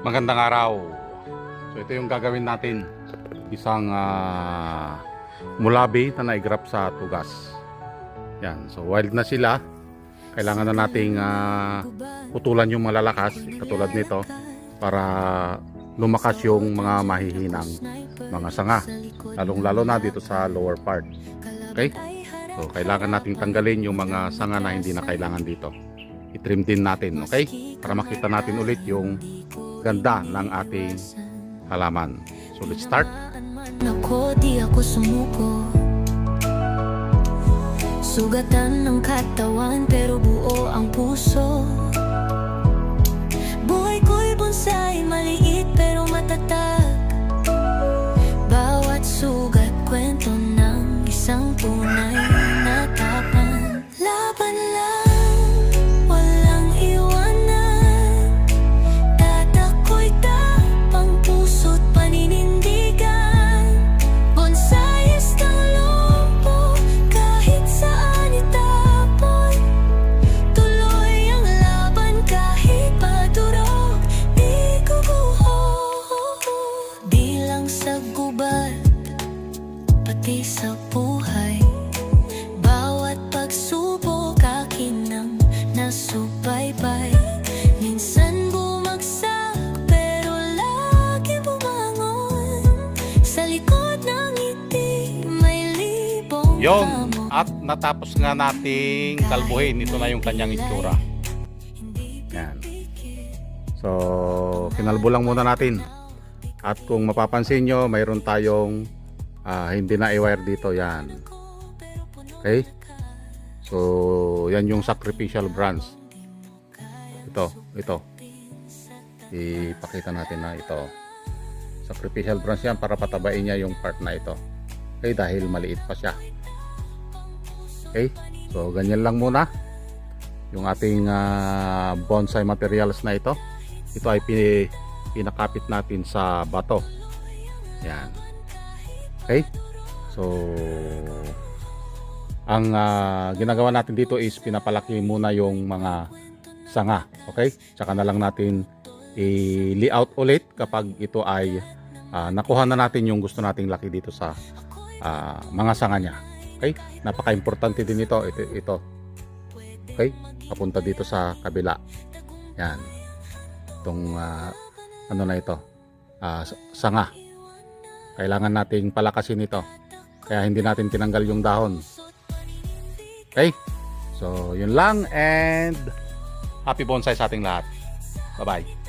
Magandang araw. So ito yung gagawin natin. Isang mulabi na naigrap sa tugas. Yan. So wild na sila. Kailangan na nating putulan yung malalakas katulad nito para lumakas yung mga mahihinang mga sanga. Lalong-lalo na dito sa lower part. Okay? So kailangan nating tanggalin yung mga sanga na hindi na kailangan dito. I-trim din natin, okay? Para makita natin ulit yung ganda ng ating halaman. So let's start. Ako, di ako sumuko. Sugatan ng katawan pero buo ang puso. Buhay ko'y bonsai, maliit pero matatag. Bawat sugat, kwento ng isang tunay na tapang. Laban lang, walang iwanan. Tatako'y tapang, puso't paninindigan. Bonsais ng lobo, kahit saan itapon. Tuloy ang laban kahit padurog, di guguho. Di lang sa gubat, pati sa buhay. Bawat pagsubok akin ang nasubaybay. Minsan bumagsak pero lagi bumangon. Sa likod ng ngiti may libong Yon. hamon. At natapos nga nating kalbuhin. Ito na yung kanyang itsura. Yan. So kinalbo lang muna natin. At kung mapapansin nyo, mayroon tayong hindi na i-wire dito. Yan. Okay? So yan yung sacrificial branch. Ito. Ipakita natin na ito. Sacrificial branch yan para patabain niya yung part na ito. Okay? Dahil maliit pa siya. Okay? So ganyan lang muna yung ating bonsai materials na ito. Ito ay pinakapit natin sa bato. Yan. Okay? So ang ginagawa natin dito is pinapalaki muna yung mga sanga. Okay? Tsaka na lang natin i-layout ulit kapag ito ay nakuha na natin yung gusto nating laki dito sa mga sanga niya. Okay? Napaka-importante din ito. Okay? Papunta dito sa kabila. Yan. Itong ano na ito? Sanga. Kailangan nating palakasin ito. Kaya hindi natin tinanggal yung dahon. Okay? So, yun lang and happy bonsai sa ating lahat. Bye-bye.